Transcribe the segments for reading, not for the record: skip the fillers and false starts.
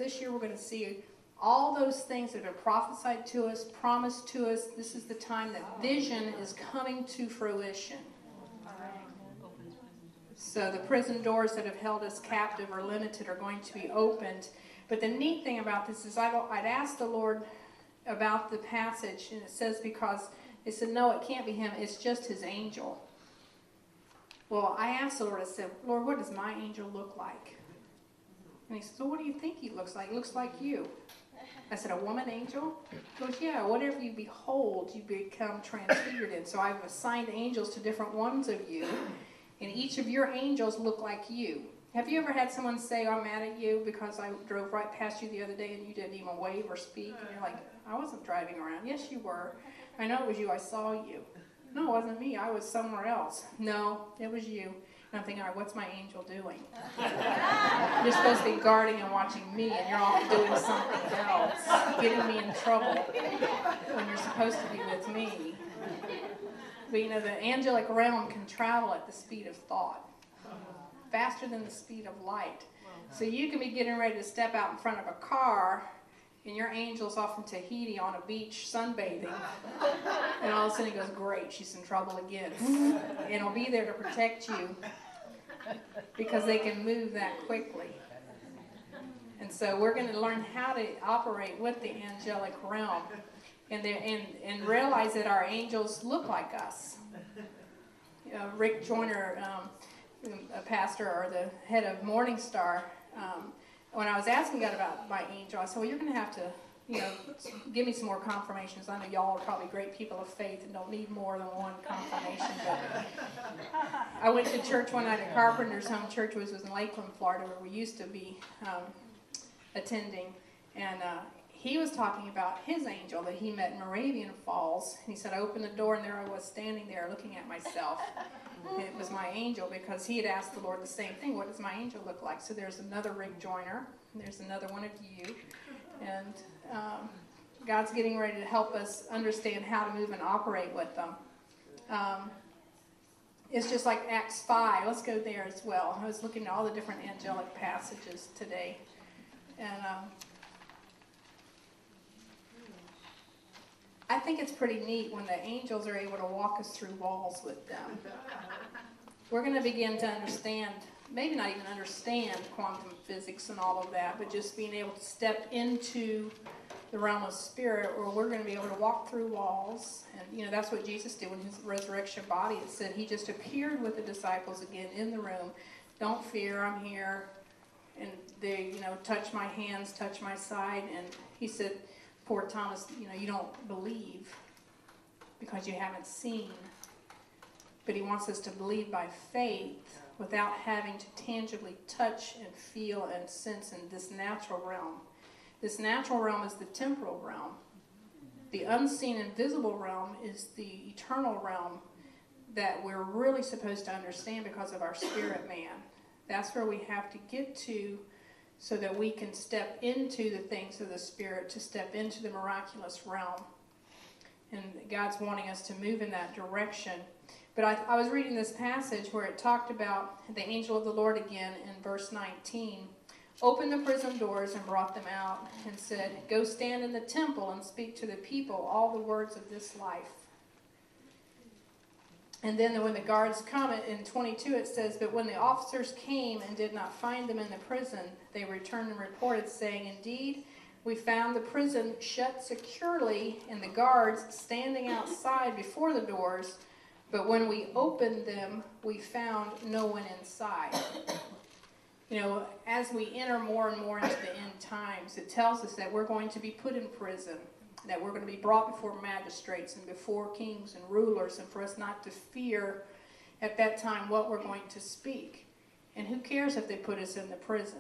this year we're going to see all those things that are prophesied to us, promised to us. This is the time that vision is coming to fruition. So the prison doors that have held us captive or limited are going to be opened. But the neat thing about this is I'd asked the Lord about the passage, and it says because it said, no, it can't be him. It's just his angel. Well, I asked the Lord, I said, Lord, what does my angel look like? And he said, so what do you think he looks like? He looks like you. I said, a woman angel? He goes, yeah, whatever you behold, you become transfigured in. So I've assigned angels to different ones of you, and each of your angels look like you. Have you ever had someone say, I'm mad at you because I drove right past you the other day and you didn't even wave or speak? And you're like, I wasn't driving around. Yes, you were. I know it was you. I saw you. No, it wasn't me. I was somewhere else. No, it was you. And I'm thinking, all right, what's my angel doing? You're supposed to be guarding and watching me, and you're off doing something else, getting me in trouble when you're supposed to be with me. But you know, the angelic realm can travel at the speed of thought, faster than the speed of light. So you can be getting ready to step out in front of a car, and your angel's off in Tahiti on a beach sunbathing, and all of a sudden he goes, great, she's in trouble again. And he'll be there to protect you because they can move that quickly. And so we're going to learn how to operate with the angelic realm and realize that our angels look like us. Rick Joyner, a pastor or the head of Morning Star, when I was asking God about my angel, I said, well, you're going to have to, give me some more confirmations. I know y'all are probably great people of faith and don't need more than one confirmation. But I went to church one night at Carpenter's Home Church, which was in Lakeland, Florida, where we used to be attending. And he was talking about his angel that he met in Moravian Falls. He said, I opened the door, and there I was standing there looking at myself. And it was my angel, because he had asked the Lord the same thing. What does my angel look like? So there's another Rick Joyner. There's another one of you. And God's getting ready to help us understand how to move and operate with them. It's just like Acts 5. Let's go there as well. I was looking at all the different angelic passages today. And I think it's pretty neat when the angels are able to walk us through walls with them. We're going to begin to understand, maybe not even understand quantum physics and all of that, but just being able to step into the realm of spirit, where we're going to be able to walk through walls. And, that's what Jesus did when his resurrection body. It said he just appeared with the disciples again in the room. Don't fear, I'm here. And they, touch my hands, touch my side. And he said, poor Thomas, you don't believe because you haven't seen. But he wants us to believe by faith without having to tangibly touch and feel and sense in this natural realm. This natural realm is the temporal realm. The unseen and visible realm is the eternal realm that we're really supposed to understand because of our spirit man. That's where we have to get to so that we can step into the things of the spirit, to step into the miraculous realm. And God's wanting us to move in that direction. But I was reading this passage where it talked about the angel of the Lord again in verse 19. Opened the prison doors and brought them out and said, go stand in the temple and speak to the people all the words of this life. And then when the guards come, in 22 it says, but when the officers came and did not find them in the prison, they returned and reported, saying, indeed, we found the prison shut securely and the guards standing outside before the doors, but when we opened them, we found no one inside. As we enter more and more into the end times, it tells us that we're going to be put in prison, that we're going to be brought before magistrates and before kings and rulers, and for us not to fear at that time what we're going to speak. And who cares if they put us in the prison?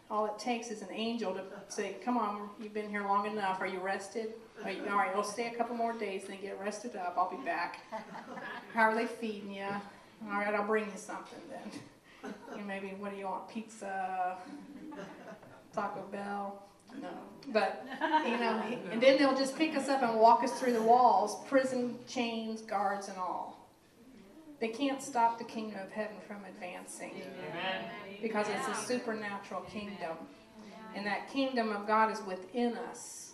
All it takes is an angel to say, come on, you've been here long enough. Are you rested? All right, we'll stay a couple more days, then get rested up. I'll be back. How are they feeding you? All right, I'll bring you something then. Maybe, what do you want, pizza, Taco Bell? No. But, and then they'll just pick us up and walk us through the walls, prison, chains, guards, and all. They can't stop the kingdom of heaven from advancing because it's a supernatural kingdom. And that kingdom of God is within us.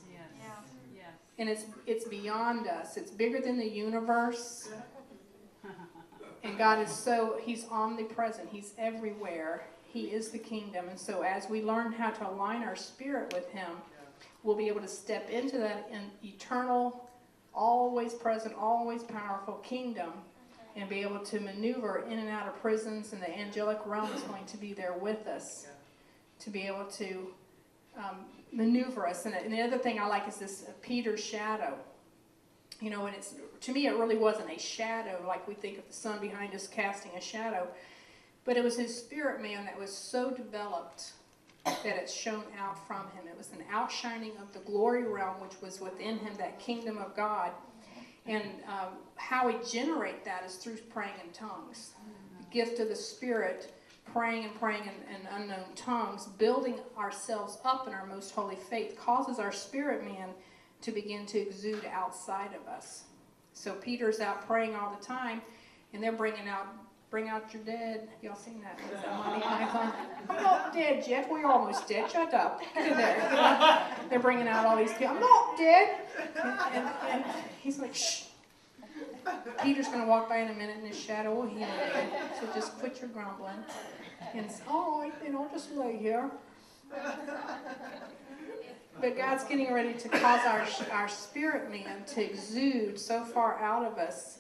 And it's beyond us. It's bigger than the universe. And God is He's omnipresent. He's everywhere. He is the kingdom. And so as we learn how to align our spirit with Him, we'll be able to step into that eternal, always present, always powerful kingdom and be able to maneuver in and out of prisons, and the angelic realm is going to be there with us to be able to maneuver us. And the other thing I like is this Peter's shadow. You know, and to me it really wasn't a shadow like we think of the sun behind us casting a shadow, but it was his spirit man that was so developed that it shone out from him. It was an outshining of the glory realm which was within him, that kingdom of God. And how we generate that is through praying in tongues. The gift of the Spirit, praying in unknown tongues, building ourselves up in our most holy faith, causes our spirit man to begin to exude outside of us. So Peter's out praying all the time, and they're bring out your dead. Have y'all seen that? Is that Monty Python? I'm not dead yet. We're almost dead. Shut up. Get in there. You know? They're bringing out all these people. I'm not dead. And he's like, shh. Peter's going to walk by in a minute, and his shadow will heal you. So just quit your grumbling. And it's all right, then I'll just lay here. But God's getting ready to cause our spirit man to exude so far out of us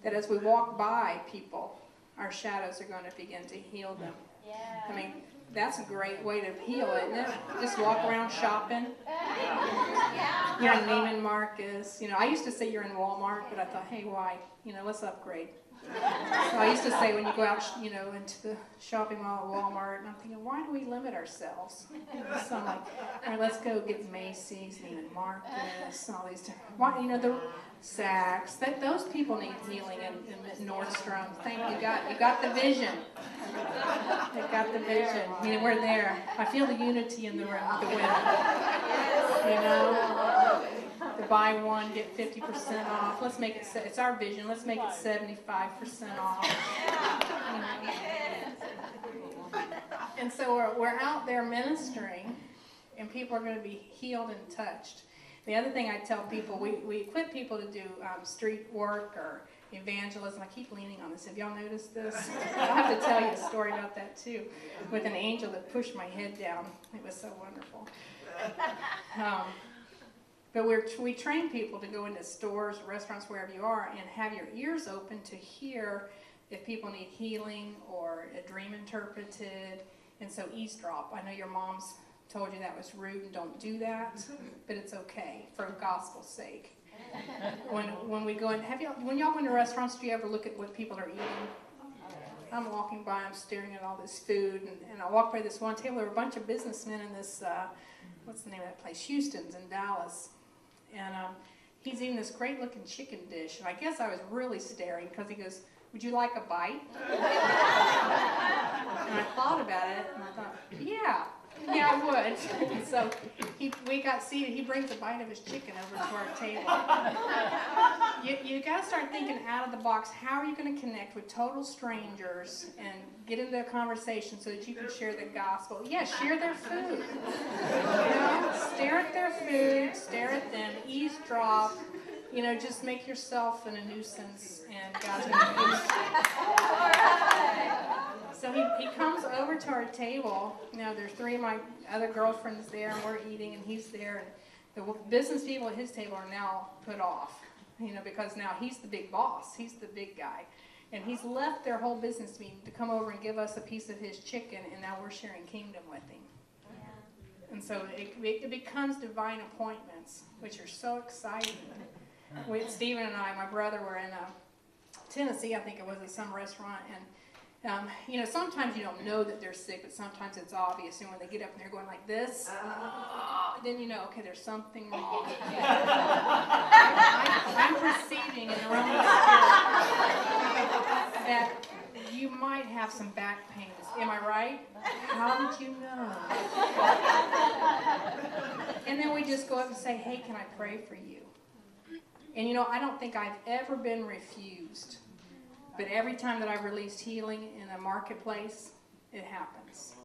that as we walk by people, our shadows are going to begin to heal them. Yeah. I mean, that's a great way to heal, isn't it? Just walk around shopping. You're in Neiman Marcus. You know, I used to say you're in Walmart, but I thought, hey, why? You know, let's upgrade. So I used to say when you go out, you know, into the shopping mall at Walmart, and I'm thinking, why do we limit ourselves? So I'm like, all right, let's go get Macy's, Neiman Marcus, all these different, why, you know, the Saks. Those people need healing in Nordstrom. Thank you. You got the vision. They got the vision. I mean, we're there. I feel the unity in the room with the women. You know, the buy one get 50% off. Let's make it. It's our vision. Let's make it 75% off. And so we're out there ministering, and people are going to be healed and touched. The other thing I tell people, we equip people to do street work or evangelism. I keep leaning on this. Have y'all noticed this? I'll have to tell you a story about that too, with an angel that pushed my head down. It was so wonderful. But we train people to go into stores, restaurants, wherever you are, and have your ears open to hear if people need healing or a dream interpreted. And so eavesdrop. I know your mom's told you that was rude and don't do that, but it's okay for gospel's sake. When we go in, when y'all go into restaurants, do you ever look at what people are eating? I'm walking by, I'm staring at all this food, and I walk by this one table. There were a bunch of businessmen in this, what's the name of that place? Houston's in Dallas. And he's eating this great looking chicken dish, and I guess I was really staring because he goes, would you like a bite? And I thought about it, and I thought, yeah, I would. So we got seated. He brings a bite of his chicken over to our table. You got to start thinking out of the box. How are you going to connect with total strangers and get into a conversation so that you can share the gospel? Yes, share their food. You know, stare at their food, stare at them, eavesdrop. You know, just make yourself a nuisance, and God's going to use you. So he comes over to our table. You know, there's 3 of my other girlfriends there, and we're eating, and he's there. And the business people at his table are now put off, you know, because now he's the big boss. He's the big guy. And he's left their whole business meeting to come over and give us a piece of his chicken, and now we're sharing kingdom with him. Yeah. And so it becomes divine appointments, which are so exciting. Stephen and I, my brother, were in Tennessee, I think it was, at some restaurant, and you know, sometimes you don't know that they're sick, but sometimes it's obvious. And when they get up and they're going like this, then you know, okay, there's something wrong. I'm perceiving in the realm of the spirit that you might have some back pains. Am I right? How did you know? And then we just go up and say, hey, can I pray for you? And you know, I don't think I've ever been refused. But every time that I've released healing in a marketplace, it happens.